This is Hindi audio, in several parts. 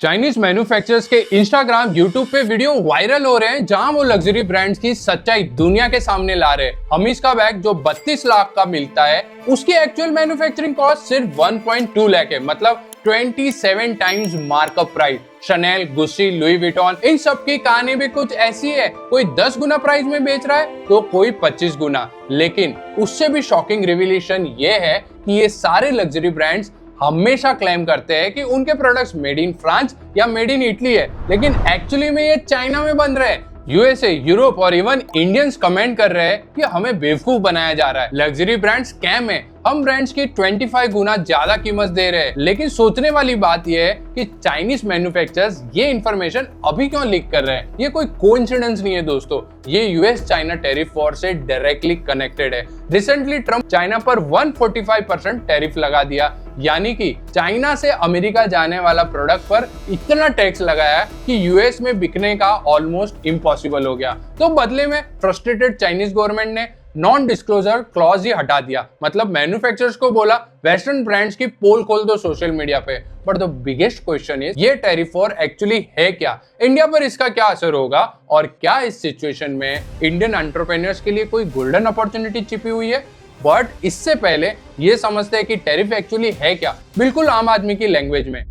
चाइनीज मैन्युफैक्चरर्स के इंस्टाग्राम, यूट्यूब पे वीडियो वायरल हो रहे हैं जहां वो लग्जरी ब्रांड्स की सच्चाई दुनिया के सामने ला रहे हैं। हमीज का बैग जो 32 लाख का मिलता है उसकी एक्चुअल मैन्युफैक्चरिंग कॉस्ट सिर्फ 1.2 लाख है, मतलब 27 times markup price. Chanel, गुस्सी, Louis Vuitton, इन सब की कहानी भी कुछ ऐसी है। कोई 10 गुना प्राइस में बेच रहा है तो कोई 25 गुना। लेकिन उससे भी शॉकिंग रिवीलेशन ये है कि ये सारे लग्जरी ब्रांड्स हमेशा क्लेम करते हैं कि उनके प्रोडक्ट्स मेड इन फ्रांस या मेड इन इटली है, लेकिन एक्चुअली में ये चाइना में बन रहे हैं। यूएसए, यूरोप और इवन इंडियंस कमेंट कर रहे हैं कि हमें बेवकूफ बनाया जा रहा है, लग्जरी ब्रांड स्कैम है, हम ब्रांड्स की 25 गुना ज्यादा कीमत दे रहे हैं। लेकिन सोचने वाली बात यह है कि चाइनीज मैन्युफैक्चरर्स ये इंफॉर्मेशन अभी क्यों लीक कर रहे हैं। ये कोई कोइंसिडेंस नहीं है दोस्तों, ये यूएस चाइना टैरिफ वॉर से डायरेक्टली कनेक्टेड है। रिसेंटली ट्रम्प चाइना पर 145% टैरिफ लगा दिया, यानी कि चाइना से अमेरिका जाने वाला प्रोडक्ट पर इतना टैक्स लगाया कि यूएस में बिकने का ऑलमोस्ट इम्पॉसिबल हो गया। तो बदले में फ्रस्ट्रेटेड चाइनीज गवर्नमेंट ने नॉन डिस्क्लोजर क्लॉज ही हटा दिया, मतलब मैन्युफैक्चरर्स को बोला वेस्टर्न ब्रांड्स की पोल खोल दो सोशल मीडिया पे। But the biggest question is ये टैरिफ वॉर एक्चुअली है क्या, इंडिया पर इसका क्या असर होगा और क्या इस सिचुएशन में इंडियन एंटरप्रेन्योर्स के लिए कोई गोल्डन अपॉर्चुनिटी छिपी हुई है। बट इससे पहले ये समझते हैं कि टैरिफ एक्चुअली है क्या, बिल्कुल आम आदमी की लैंग्वेज में।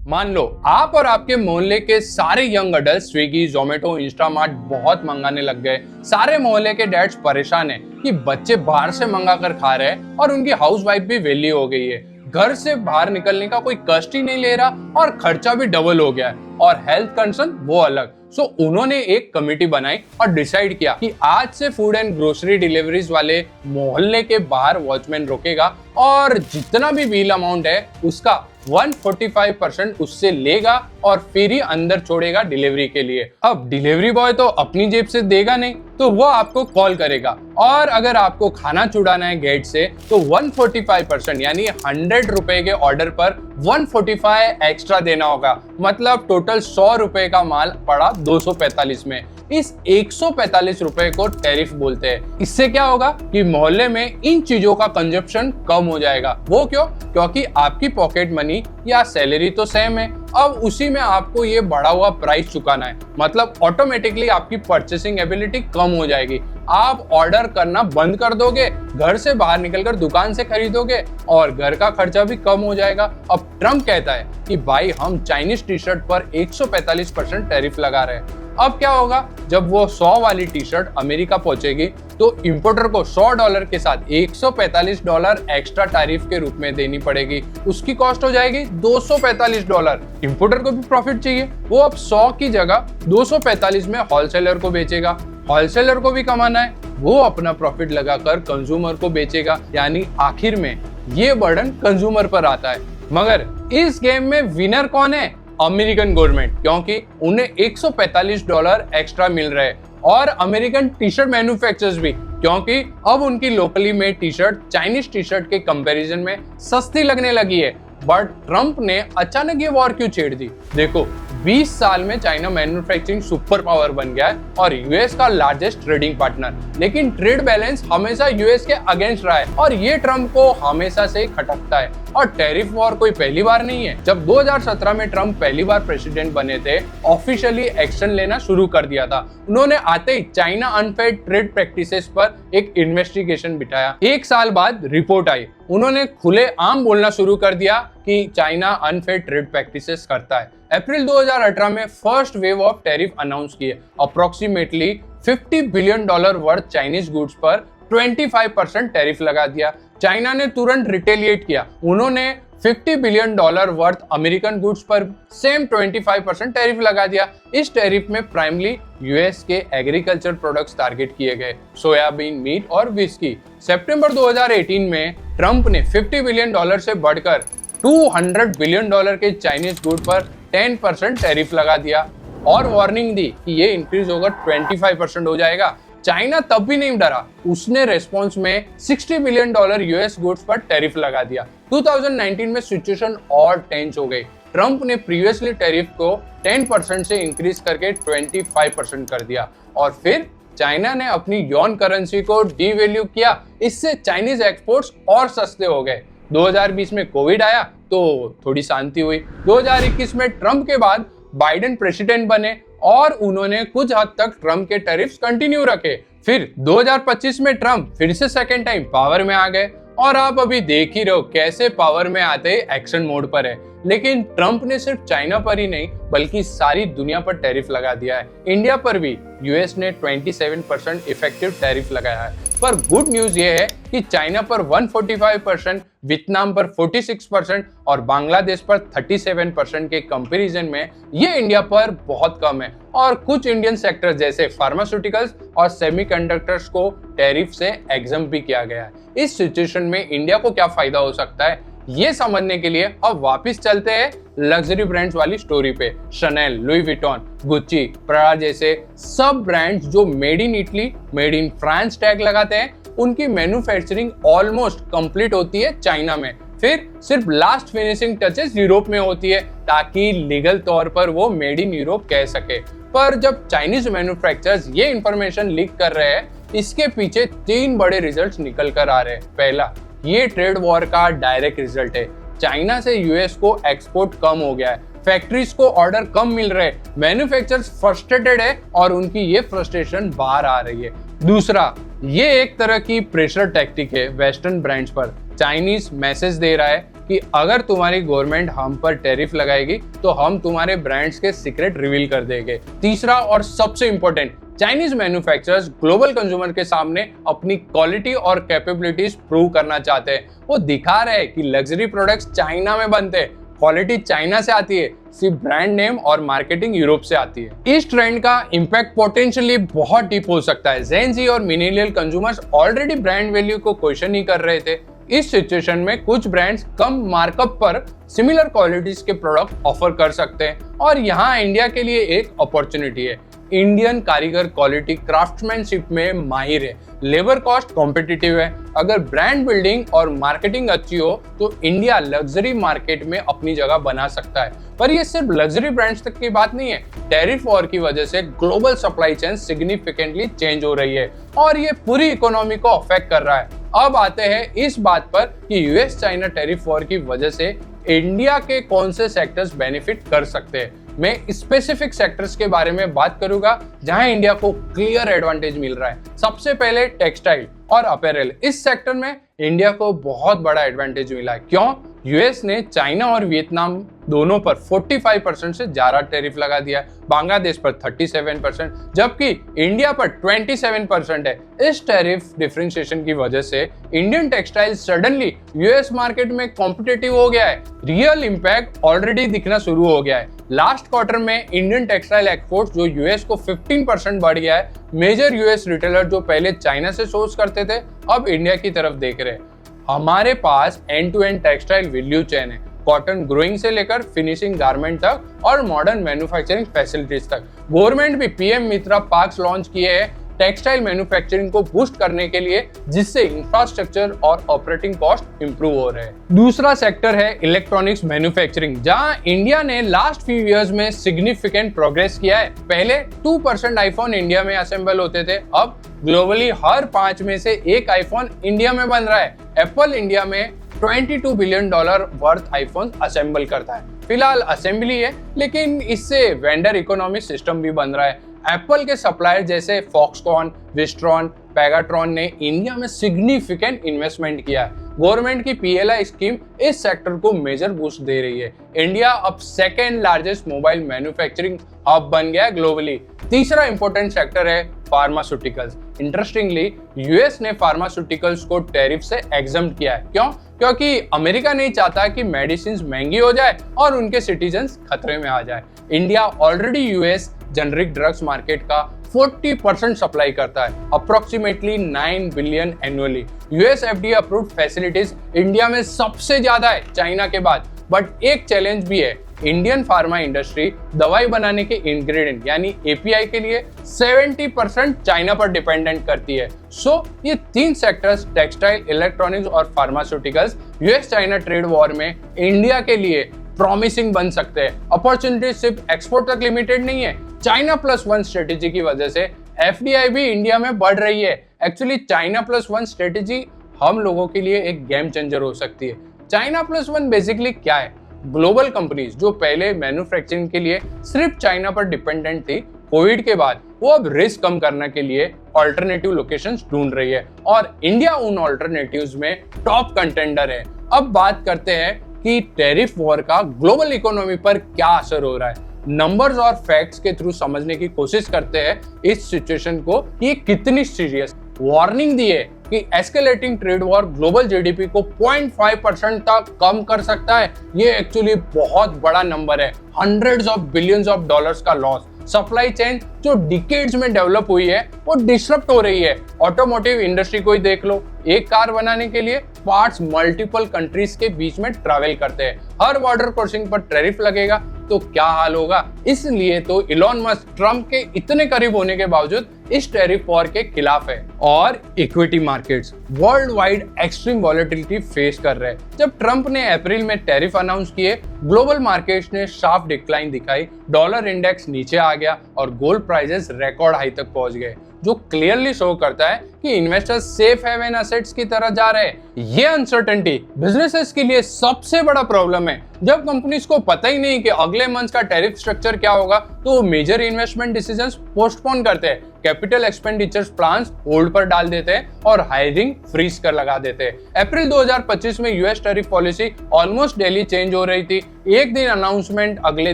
मान लो आप और आपके मोहल्ले के सारे young adult Swiggy, Zomato, Instamart बहुत मंगाने लग गए। सारे मोहल्ले के डैड्स परेशान हैं कि बच्चे बाहर से मंगा कर खा रहे हैं और उनकी हाउस वाइफ भी वेली हो गई है। घर से बाहर निकलने का कोई कष्ट ही नहीं ले रहा और खर्चा भी डबल हो गया है, और हेल्थ कंसर्न वो अलग। सो उन्होंने एक कमेटी बनाई और डिसाइड किया कि आज से फूड एंड ग्रोसरी डिलीवरीज वाले मोहल्ले के बाहर वॉचमैन रोकेगा और जितना भी बिल अमाउंट है उसका 145% उससे लेगा और फिर ही अंदर छोड़ेगा डिलीवरी के लिए। अब डिलीवरी बॉय तो अपनी जेब से देगा नहीं, तो वो आपको कॉल करेगा, और अगर आपको खाना छुड़ाना है गेट से तो 145% यानी 100 रुपए के ऑर्डर पर 145 एक्स्ट्रा देना होगा, मतलब टोटल 100 रुपए का माल पड़ा 245 में। इस 145 रुपए को टैरिफ बोलते हैं। इससे क्या होगा कि मोहल्ले में इन चीजों का कंजप्शन कम हो जाएगा। वो क्यों? क्योंकि आपकी पॉकेट मनी या सैलरी तो सेम है, अब उसी में आपको ये बढ़ा हुआ प्राइस चुकाना है, मतलब ऑटोमेटिकली आपकी परचेसिंग एबिलिटी कम हो जाएगी। आप ऑर्डर करना बंद कर दोगे, घर से बाहर निकलकर दुकान से खरीदोगे और घर का खर्चा भी कम हो जाएगा। अब ट्रम्प कहता है कि भाई हम चाइनीज टी शर्ट पर 145% टैरिफ लगा रहे हैं। अब क्या होगा, जब वो 100 वाली टी शर्ट अमेरिका पहुंचेगी तो इंपोर्टर को $100 के साथ $145 एक्स्ट्रा टैरिफ के रूप में देनी पड़ेगी। उसकी कॉस्ट हो जाएगी $245। इंपोर्टर को भी प्रॉफिट चाहिए, वो अब 100 की जगह 245 में होलसेलर को बेचेगा। होलसेलर को भी कमाना है, वो अपना प्रॉफिट लगाकर कंज्यूमर को बेचेगा, यानी आखिर में ये बर्डन कंज्यूमर पर आता है। मगर इस गेम में विनर कौन है? अमेरिकन गवर्नमेंट, क्योंकि उन्हें $145 एक्स्ट्रा मिल रहे हैं, और अमेरिकन टी शर्ट मैन्युफैक्चरर्स भी, क्योंकि अब उनकी locally made tea shirt Chinese T shirt के कंपैरिजन में सस्ती लगने लगी है। बट ट्रम्प ने अचानक ये वॉर क्यों छेड़ दी? देखो, 20 साल में चाइना मैन्युफैक्चरिंग सुपर पावर बन गया है और यूएस का लार्जेस्ट ट्रेडिंग पार्टनर, लेकिन ट्रेड बैलेंस हमेशा यूएस के अगेंस्ट रहा है और ये ट्रम्प को हमेशा से खटकता है। और टैरिफ वॉर कोई पहली बार नहीं है। जब 2017 में ट्रम्प पहली बार प्रेसिडेंट बने थे, ऑफिशियली एक्शन लेना शुरू कर दिया था। उन्होंने आते ही चाइना अनफेयर ट्रेड प्रैक्टिसेस पर एक इन्वेस्टिगेशन बिठाया। 1 साल बाद रिपोर्ट आई, उन्होंने खुले आम बोलना शुरू कर दिया कि चाइना अनफेयर ट्रेड प्रैक्टिसेस करता है। अप्रैल 2018 में first wave of tariff announce किए, approximately $50 billion worth Chinese goods पर 25% टैरिफ लगा दिया। चाइना ने तुरंत रिटेलिएट किया, उन्होंने $50 बिलियन वर्थ अमेरिकन गुड्स पर सेम 25% टैरिफ लगा दिया। इस टैरिफ में प्राइमली यूएस के एग्रीकल्चर प्रोडक्ट्स टारगेट किए गए, सोयाबीन, मीट और विस्की। सितंबर 2018 में ट्रम्प ने $50 बिलियन से बढ़कर $200 बिलियन के चाइनीज गुड पर 10% टैरिफ लगा दिया और वार्निंग दी कि ये इंक्रीज होकर 25% हो जाएगा। चाइना तब भी नहीं डरा, उसने रेस्पॉन्स में $60 बिलियन यूएस गुड्स पर टैरिफ लगा दिया। 2019 में सिचुएशन और टेंस हो गई। ट्रम्प ने प्रीवियसली टैरिफ को 10% से इंक्रीज करके 25% कर दिया, और फिर चाइना ने अपनी यॉन करेंसी को डीवैल्यू किया। इससे चाइनीज एक्सपोर्ट्स और सस्ते हो गए। 2020 में कोविड आया तो थोड़ी शांति हुई। 2021 में ट्रंप के बाद बाइडेन प्रेसिडेंट बने और उन्होंने कुछ हद तक ट्रंप के टैरिफ्स कंटिन्यू रखे। फिर 2025 में ट्रंप फिर से सेकेंड टाइम पावर में आ गए और आप अभी देख ही रहे हो कैसे पावर में आते ही एक्शन मोड पर है। लेकिन ट्रंप ने सिर्फ चाइना पर ही नहीं बल्कि सारी दुनिया पर टैरिफ लगा दिया है। इंडिया पर भी यूएस ने 27% इफेक्टिव टैरिफ लगाया है। पर गुड न्यूज ये है कि चाइना पर 145%, वियतनाम पर 46% और बांग्लादेश पर 37% के कंपैरिजन में ये इंडिया पर बहुत कम है। और कुछ इंडियन सेक्टर्स जैसे फार्मास्यूटिकल्स और सेमीकंडक्टर्स को टैरिफ से एग्जम भी किया गया है। इस सिचुएशन में इंडिया को क्या फायदा हो सकता है ये समझने के लिए अब वापस चलते हैं लग्जरी ब्रांड्स वाली स्टोरी पे। Chanel, Louis Vuitton, Gucci, Prada जैसे सब ब्रांड्स जो made in Italy, made in France tag लगाते हैं, उनकी मैन्युफैक्चरिंग ऑलमोस्ट कंप्लीट होती है चाइना में। फिर सिर्फ लास्ट फिनिशिंग टचेस यूरोप में होती है ताकि लीगल तौर पर वो मेड इन यूरोप कह सके। पर जब चाइनीज मैन्युफैक्चरर्स ये इंफॉर्मेशन लीक कर रहे हैं, इसके पीछे 3 बड़े रिजल्ट्स निकल कर आ रहे हैं। पहला, ये ट्रेड वॉर का डायरेक्ट रिजल्ट है। चाइना से यूएस को एक्सपोर्ट कम हो गया है, फैक्ट्रीज को ऑर्डर कम मिल रहे हैं, मैन्युफैक्चरर्स फ्रस्ट्रेटेड है और उनकी ये फ्रस्ट्रेशन बाहर आ रही है। दूसरा, ये एक तरह की प्रेशर टैक्टिक है वेस्टर्न ब्रांड्स पर। चाइनीज मैसेज दे रहा है कि अगर तुम्हारी गवर्नमेंट हम पर टैरिफ लगाएगी तो हम तुम्हारे ब्रांड्स के सीक्रेट रिवील कर देंगे। तीसरा और सबसे important, Chinese manufacturers global consumer के सामने अपनी क्वालिटी और कैपेबिलिटीज प्रूव करना चाहते हैं। वो दिखा रहे हैं कि लग्जरी प्रोडक्ट्स चाइना में बनते हैं, क्वालिटी चाइना से आती है, सिर्फ ब्रांड नेम और मार्केटिंग यूरोप से आती है। इस ट्रेंड का इंपैक्ट पोटेंशियली बहुत डीप हो सकता है। जेन ज़ी और millennial consumers already brand value को क्वेश्चन ही कर रहे थे। इस सिचुएशन में कुछ ब्रांड्स कम मार्कअप पर सिमिलर क्वालिटीज के प्रोडक्ट ऑफर कर सकते हैं और यहाँ इंडिया के लिए एक अपॉर्चुनिटी है। इंडियन कारीगर क्वालिटी क्राफ्ट्समैनशिप में माहिर है, लेबर कॉस्ट कॉम्पिटिटिव है। अगर ब्रांड बिल्डिंग और मार्केटिंग अच्छी हो तो इंडिया लग्जरी मार्केट में अपनी जगह बना सकता है। पर ये सिर्फ लग्जरी ब्रांड्स तक की बात नहीं है। टैरिफ वॉर की वजह से global supply chain significantly change हो रही है और ये पूरी इकोनॉमी को अफेक्ट कर रहा है। अब आते हैं इस बात पर कि यूएस चाइना टैरिफ वॉर की वजह से इंडिया के कौन से सेक्टर्स बेनिफिट कर सकते हैं। मैं स्पेसिफिक सेक्टर्स के बारे में बात करूंगा जहां इंडिया को क्लियर एडवांटेज मिल रहा है। सबसे पहले टेक्सटाइल और अपैरल। इस सेक्टर में इंडिया को बहुत बड़ा एडवांटेज मिला है। क्यों? यूएस ने चाइना और वियतनाम दोनों पर 45% से ज्यादा टैरिफ लगा दिया है, बांग्लादेश पर 37%, जबकि इंडिया पर 27% है। इस टैरिफ डिफरेंशिएशन की वजह से Indian textile suddenly US market में कॉम्पिटिटिव हो गया है। रियल इंपैक्ट ऑलरेडी दिखना शुरू हो गया है। लास्ट क्वार्टर में इंडियन टेक्सटाइल एक्सपोर्ट जो यूएस को 15% बढ़ गया है। मेजर यूएस रिटेलर जो पहले चाइना से सोर्स करते थे अब इंडिया की तरफ देख रहे हैं। हमारे पास end to end textile value chain है, कॉटन ग्रोइंग से लेकर फिनिशिंग गारमेंट तक और मॉडर्न मैन्युफैक्चरिंग फैसिलिटीज तक। गवर्नमेंट भी पीएम मित्रा पार्क्स लॉन्च किए हैं टेक्सटाइल मैन्युफैक्चरिंग को बूस्ट करने के लिए, जिससे इंफ्रास्ट्रक्चर और ऑपरेटिंग कॉस्ट इंप्रूव हो रहे हैं। दूसरा सेक्टर है इलेक्ट्रॉनिक्स मैन्युफैक्चरिंग, जहां इंडिया ने लास्ट फ्यू इयर्स में सिग्निफिकेंट प्रोग्रेस किया है। पहले 2% आईफोन इंडिया में असेंबल होते थे, अब ग्लोबली हर 5 में से 1 आईफोन इंडिया में बन रहा है। एप्पल इंडिया में $22 बिलियन वर्थ आईफोन असेंबल करता है। फिलहाल असेंबली है, लेकिन इससे वेंडर इकोनॉमिक सिस्टम भी बन रहा है। एप्पल के सप्लायर जैसे फॉक्सकॉन, विस्ट्रॉन, पेगाट्रॉन ने इंडिया में सिग्निफिकेंट इन्वेस्टमेंट किया है। गवर्नमेंट की पीएलआई स्कीम इस सेक्टर को मेजर बूस्ट दे रही है। इंडिया अब second largest mobile manufacturing hub बन गया है ग्लोबली। तीसरा इंपॉर्टेंट सेक्टर है फार्मास्यूटिकल्स। इंटरेस्टिंगली यूएस ने फार्मास्यूटिकल्स को टैरिफ से एग्जम्प्ट किया है। क्यों? क्योंकि अमेरिका नहीं चाहता कि मेडिसिन महंगी हो जाए और उनके सिटीजन्स खतरे में आ जाए। India already US generic drugs market का 40% सप्लाई करता है, approximately 9 billion annually. US FDA approved facilities India में सबसे ज्यादा है चाइना के बाद। बट एक चैलेंज भी है, इंडियन फार्मा इंडस्ट्री दवाई बनाने के इंग्रेडिएंट यानी एपीआई के लिए 70% चाइना पर डिपेंडेंट करती है। सो ये 3 सेक्टर्स टेक्सटाइल, इलेक्ट्रॉनिक्स और pharmaceuticals US China trade war में इंडिया के लिए प्रॉमिसिंग बन सकते हैं। अपॉर्चुनिटी सिर्फ एक्सपोर्ट तक लिमिटेड नहीं है। चाइना प्लस वन स्ट्रेटेजी की वजह से एफडीआई भी इंडिया में बढ़ रही है। Actually China plus one strategy हम लोगों के लिए एक गेम चेंजर हो सकती है। चाइना प्लस वन बेसिकली क्या है? ग्लोबल कंपनीज जो पहले मैन्युफैक्चरिंग के लिए सिर्फ चाइना पर डिपेंडेंट थी, कोविड के बाद वो अब रिस्क कम करने के लिए ऑल्टरनेटिव लोकेशंस ढूंढ रही है और इंडिया उन ऑल्टरनेटिव्स में टॉप कंटेंडर है। अब बात करते हैं कि टैरिफ वॉर का ग्लोबल इकोनॉमी पर क्या असर हो रहा है। नंबर्स और फैक्ट्स के थ्रू समझने की कोशिश करते हैं इस सिचुएशन को, ये कितनी सीरियस। वार्निंग दी है कि escalating trade war global GDP को 0.5% तक कम कर सकता है। ये एक्चुअली बहुत बड़ा नंबर है। Hundreds of billions of dollars का लॉस। सप्लाई चेन जो डिकेड्स में डेवलप हुई है वो डिसरप्ट हो रही है। ऑटोमोटिव इंडस्ट्री को ही देख लो, एक कार बनाने के लिए पार्ट्स मल्टीपल कंट्रीज के बीच में ट्रैवल करते हैं। हर बॉर्डर क्रॉसिंग पर टैरिफ लगेगा तो क्या हाल होगा। इसलिए तो इलॉन मस्क ट्रम्प के इतने करीब होने के बावजूद इस टैरिफ वॉर के खिलाफ है। और equity markets world wide extreme volatility face कर रहे हैं। जब ट्रम्प ने अप्रैल में टैरिफ अनाउंस किए, ग्लोबल मार्केट्स ने शार्प डिक्लाइन दिखाई। डॉलर इंडेक्स नीचे आ गया और गोल्ड प्राइसेस रिकॉर्ड हाई तक पहुंच गए, जो क्लियरली शो करता है कि इन्वेस्टर्स सेफ हेवन एसेट्स की तरह जा रहे हैं। ये अनसर्टेनिटी बिजनेसेस के लिए सबसे बड़ा प्रॉब्लम है। जब कंपनीज को पता ही नहीं कि अगले मंथ का टैरिफ स्ट्रक्चर क्या होगा, तो वो मेजर इन्वेस्टमेंट डिसीजंस पोस्टपोन करते हैं, कैपिटल एक्सपेंडिचर्स प्लान्स होल्ड पर डाल देते हैं और हायरिंग फ्रीज कर लगा देते हैं। अप्रैल 2025 में US tariff policy almost daily change हो रही थी। एक दिन अनाउंसमेंट, अगले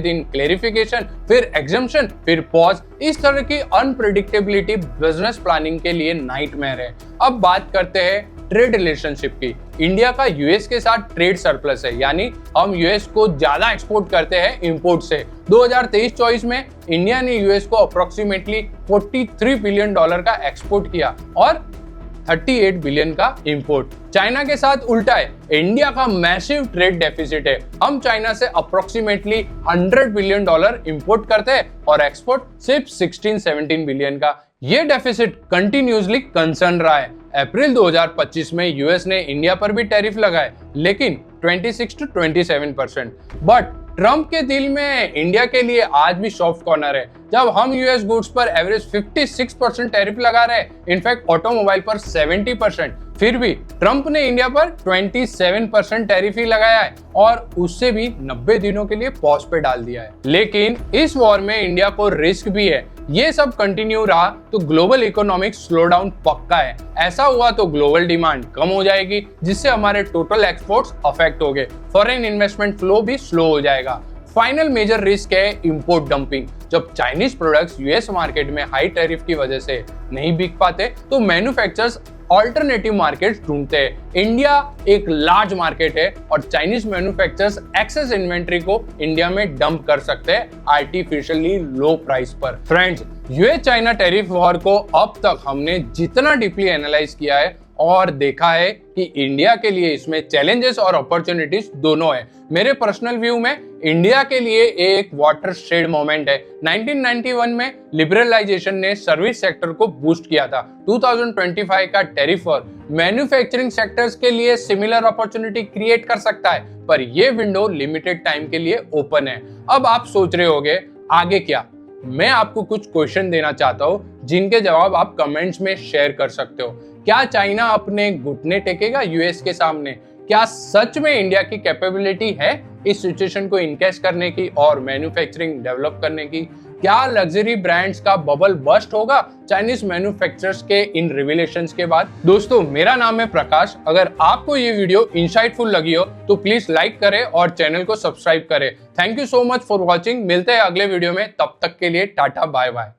दिन क्लेरिफिकेशन, फिर एग्जम्पशन, फिर पॉज। इस तरह की अनप्रेडिक्टेबिलिटी बिजनेस प्लानिंग के लिए नाइटमेयर है। अब बात करते हैं ट्रेड रिलेशनशिप की। इंडिया का यूएस के साथ ट्रेड सरप्लस है, यानी हम यूएस को ज्यादा एक्सपोर्ट करते हैं इंपोर्ट से। 2023-24 में इंडिया ने यूएस को अप्रोक्सीमेटली 43 बिलियन डॉलर का एक्सपोर्ट किया और 38 बिलियन का इंपोर्ट। चाइना के साथ उल्टा है, इंडिया का मैसिव ट्रेड डेफिसिट है। हम चाइना से अप्रोक्सीमेटली 100 बिलियन डॉलर इंपोर्ट करते हैं और एक्सपोर्ट सिर्फ 16-17 बिलियन का। ये डेफिसिट कंटिन्यूसली कंसर्न रहा है। अप्रैल 2025 में यूएस ने इंडिया पर भी टैरिफ लगाए, लेकिन 26 to 27%। बट ट्रम्प के डील में इंडिया के लिए आज भी सॉफ्ट कॉर्नर है। जब हम यूएस गुड्स पर एवरेज 56% टैरिफ लगा रहे हैं, इनफैक्ट ऑटोमोबाइल पर 70%, फिर भी ट्रम्प ने इंडिया पर 27% टैरिफ ही लगाया है और उससे भी 90 दिनों के लिए पॉज पे डाल दिया है। लेकिन इस वॉर में इंडिया को रिस्क भी है। ये सब कंटिन्यू रहा तो ग्लोबल इकोनॉमिक स्लो डाउन पक्का है। ऐसा हुआ तो ग्लोबल डिमांड कम हो जाएगी, जिससे हमारे टोटल एक्सपोर्ट्स अफेक्ट हो गए। फॉरेन इन्वेस्टमेंट फ्लो भी स्लो हो जाएगा। फाइनल मेजर रिस्क है इंपोर्ट डंपिंग। जब चाइनीज प्रोडक्ट्स यूएस मार्केट में हाई टैरिफ की वजह से नहीं बिक पाते, तो मैन्युफैक्चरर्स ऑल्टरनेटिव मार्केट्स ढूंढते हैं। इंडिया एक लार्ज मार्केट है और चाइनीज मैन्युफैक्चरर्स एक्सेस इन्वेंट्री को इंडिया में डंप कर सकते हैं आर्टिफिशियली लो प्राइस पर। Friends, US China tariff war को अब तक हमने जितना डीपली एनालाइज किया है और देखा है कि इंडिया के लिए इसमें चैलेंजेस और अपॉर्चुनिटीज दोनों है। मेरे पर्सनल व्यू में इंडिया के लिए एक वाटरशेड मोमेंट है। 1991 में लिबरलाइजेशन ने सर्विस सेक्टर को बूस्ट किया था। 2025 का टैरिफ वॉर मैन्युफैक्चरिंग सेक्टर्स के लिए सिमिलर अपॉर्चुनिटी क्रिएट कर सकता है, पर यह विंडो लिमिटेड टाइम के लिए ओपन है। अब आप सोच रहे होंगे आगे क्या? मैं आपको कुछ क्वेश्चन देना चाहता हूं जिनके जवाब आप कमेंट्स में शेयर कर सकते हो। क्या चाइना अपने घुटने टेकेगा यूएस के सामने? क्या सच में इंडिया की कैपेबिलिटी है इस सिचुएशन को इनकैश करने की और मैन्युफैक्चरिंग डेवलप करने की? क्या लग्जरी ब्रांड्स का बबल बस्ट होगा चाइनीज मैन्युफैक्चरर्स के इन रिविलेशंस के बाद? दोस्तों, मेरा नाम है प्रकाश। अगर आपको ये वीडियो इंसाइटफुल लगी हो तो प्लीज लाइक करें और चैनल को सब्सक्राइब करें। Thank you so much for watching. मिलते हैं अगले वीडियो में, तब तक के लिए टाटा बाय बाय।